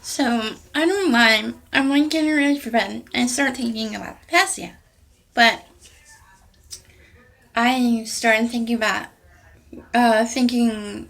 So, I don't know why, I'm like getting ready for bed and start thinking about the past yet. But I started thinking about, thinking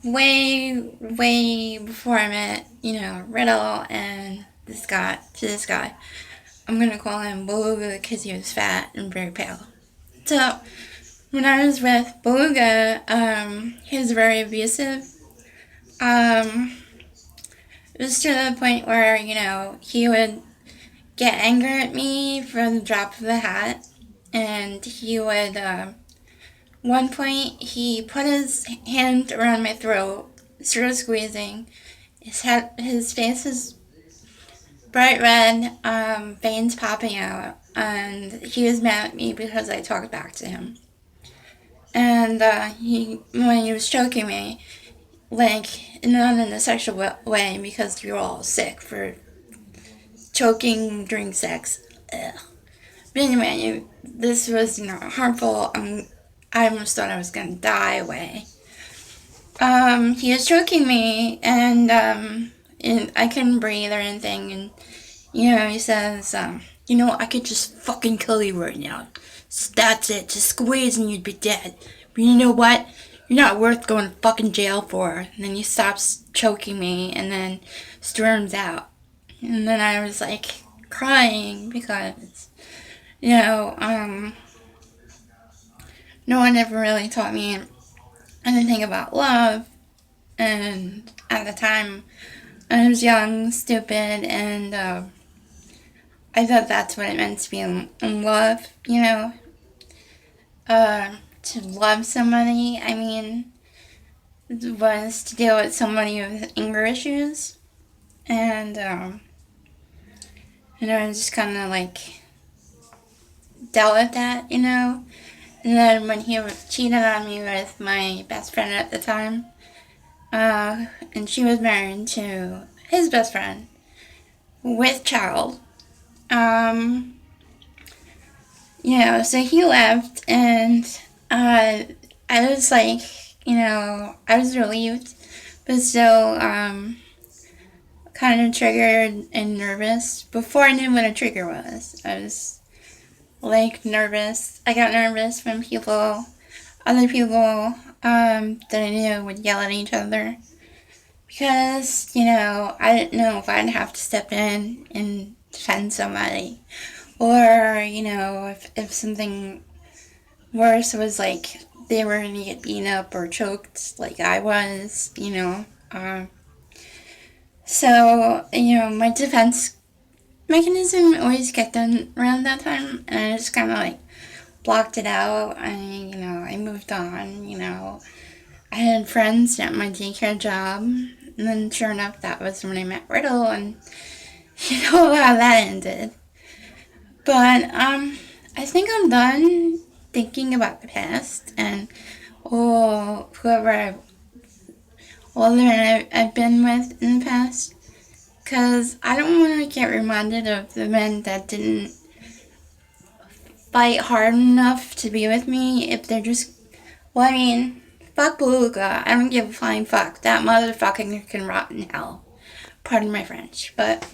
way before I met, Riddle and this guy. I'm gonna call him Beluga because he was fat and very pale. So, when I was with Beluga, he was very abusive. Um, it was to the point where, he would get angry at me for the drop of a hat. And he would, one point, he put his hand around my throat, started squeezing. His face was bright red, veins popping out, and he was mad at me because I talked back to him. And when he was choking me, like, not in a sexual way because you're all sick for choking during sex. Ugh. But anyway, this was, harmful. I almost thought I was gonna die away. He was choking me, and I couldn't breathe or anything, and, he says, I could just fucking kill you right now. That's it, just squeeze and you'd be dead. But you know what? You're not worth going to fucking jail for. And then he stops choking me, and then storms out. And then I was, like, crying because, no one ever really taught me anything about love. And at the time, I was young, stupid, and I thought that's what it meant to be in love, to love somebody. I mean, was to deal with somebody with anger issues. And, I just kind of like dealt with that, And then when he cheated on me with my best friend at the time, and she was married to his best friend with child, so he left, and I was like, I was relieved, but still, kind of triggered and nervous. Before I knew what a trigger was, I was like nervous. I got nervous when other people, that I knew would yell at each other. Because, I didn't know if I'd have to step in and defend somebody. Or, if something worse was like they were going to get beaten up or choked like I was, So, my defense mechanism always kept done around that time, and I just kind of like blocked it out. I moved on, I had friends at my daycare job, and then sure enough, that was when I met Riddle, and you know how that ended. But, I think I'm done thinking about the past and all the men I've been with in the past. Because I don't want to get reminded of the men that didn't fight hard enough to be with me if they're just. Well, I mean, fuck Beluga. I don't give a flying fuck. That motherfucker can rot in hell. Pardon my French. But,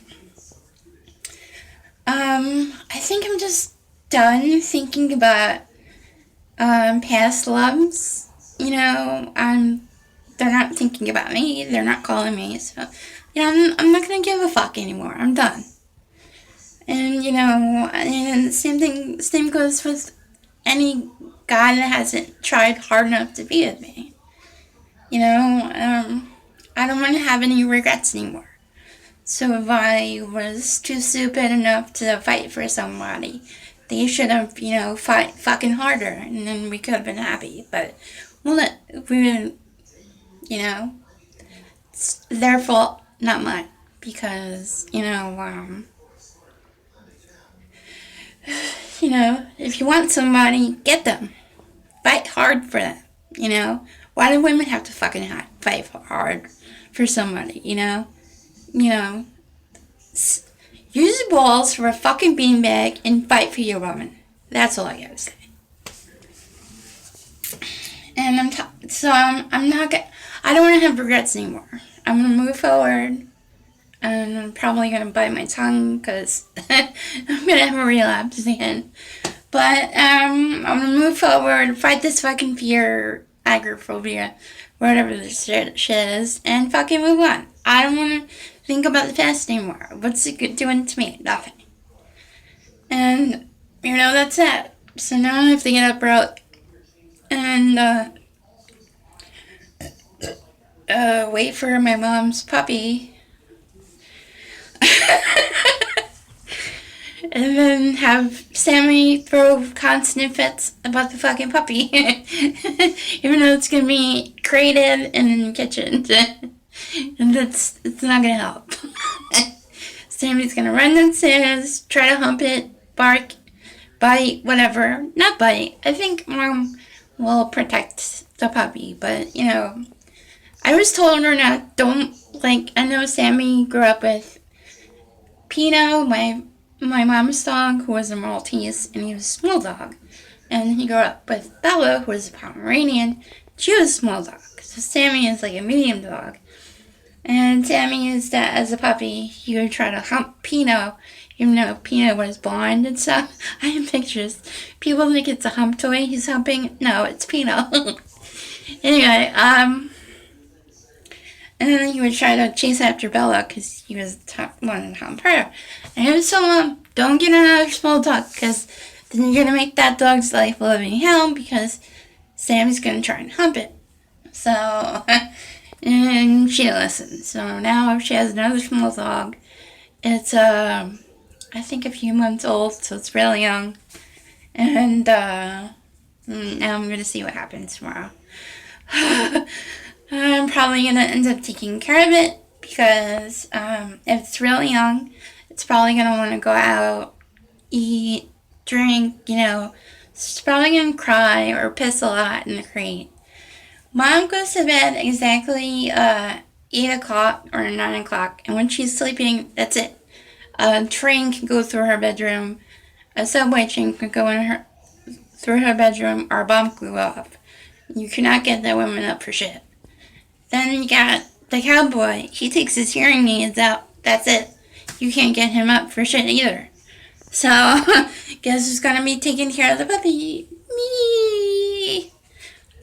I think I'm just done thinking about, past loves. They're not thinking about me. They're not calling me. So, I'm not gonna give a fuck anymore. I'm done. And, and same goes with any guy that hasn't tried hard enough to be with me. I don't want to have any regrets anymore. So if I was too stupid enough to fight for somebody, they should have, fight fucking harder, and then we could have been happy. But it's their fault, not mine, because if you want somebody, get them, fight hard for them. Why do women have to fucking fight hard for somebody? You know, use your balls for a fucking beanbag and fight for your woman. That's all I gotta say. And I'm not gonna. I don't want to have regrets anymore. I'm gonna move forward. And I'm probably gonna bite my tongue because I'm gonna have a relapse again. But I'm gonna move forward, fight this fucking fear, agoraphobia, whatever this shit is, and fucking move on. I don't wanna think about the past anymore. What's it doing to me? Nothing. And that's it. So now I have to get up early and wait for my mom's puppy. And then have Sammy throw constant fits about the fucking puppy. Even though it's gonna be created in the kitchen. And it's not gonna help. Sammy's gonna run downstairs, try to hump it, bark, bite, whatever. Not bite. I think Mom will protect the puppy, but I was told her not, don't, I know Sammy grew up with Pino, my mom's dog, who was a Maltese, and he was a small dog. And he grew up with Bella, who was a Pomeranian. She was a small dog. So Sammy is like a medium dog. And Sammy is that as a puppy, he would try to hump Pino, even though Pino was blind and stuff. I have pictures. People think it's a hump toy he's humping. No, it's Pino. Anyway, and then he would try to chase after Bella because he was wanting to hump her. And I was telling him, don't get another small dog because then you're going to make that dog's life a living hell because Sam's going to try and hump it. So, and she listened. So now she has another small dog. It's, I think a few months old, so it's really young. And now I'm going to see what happens tomorrow. I'm probably going to end up taking care of it because if it's really young, it's probably going to want to go out, eat, drink, It's probably going to cry or piss a lot in the crate. Mom goes to bed exactly 8 o'clock or 9 o'clock, and when she's sleeping, that's it. A train can go through her bedroom, a subway train can go through her bedroom, or a bomb can go off. You cannot get that woman up for shit. Then you got the cowboy. He takes his hearing aids out. That's it. You can't get him up for shit either. So, guess who's gonna be taking care of the puppy? Me.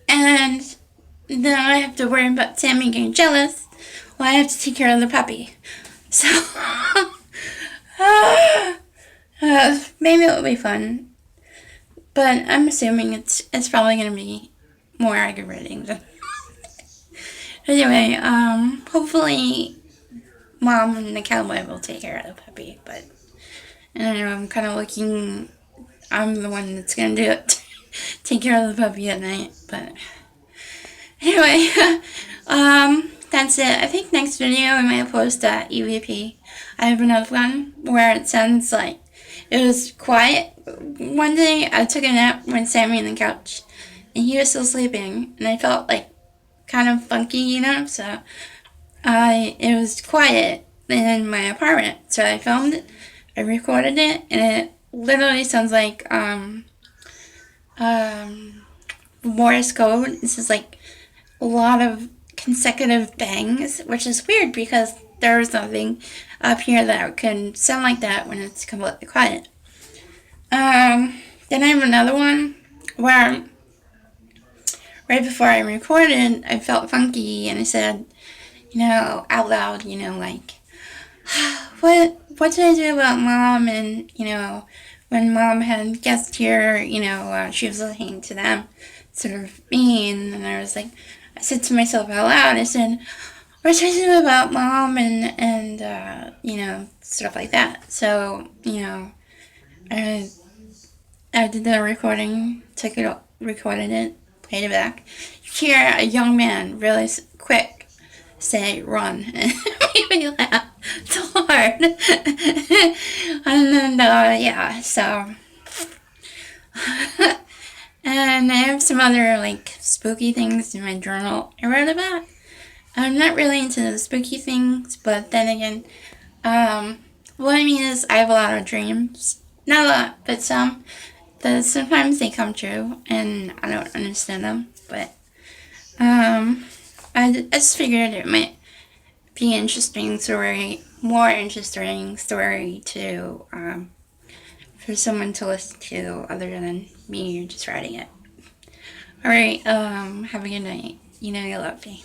And then I have to worry about Sammy getting jealous. Well, I have to take care of the puppy. So, maybe it'll be fun. But I'm assuming it's probably gonna be more aggravating than. Anyway, hopefully Mom and the cowboy will take care of the puppy, but I don't know, I'm kind of looking, I'm the one that's going to do it, take care of the puppy at night, but anyway, that's it. I think next video I might post that EVP. I have another one where it sounds like it was quiet. One day I took a nap when Sammy on the couch, and he was still sleeping, and I felt like kind of funky, so it was quiet in my apartment, so I filmed it, I recorded it, and it literally sounds like Morse code. This is like a lot of consecutive bangs, which is weird because there's nothing up here that can sound like that when it's completely quiet. Then I have another one where right before I recorded, I felt funky, and I said, out loud, what did I do about Mom? And, when Mom had guests here, she was listening to them sort of mean, and I said to myself out loud, I said, what did I do about Mom? And stuff like that. So, I did the recording, recorded it, played it back. You hear a young man really quick say run, and it made me laugh so hard. And then so and I have some other spooky things in my journal I wrote about. I'm not really into the spooky things, but then again, what I mean is I have a lot of dreams. Not a lot, but some. That sometimes they come true, and I don't understand them, but I just figured it might be an interesting story more interesting story to for someone to listen to other than me just writing it. Alright, have a good night. You know you love me.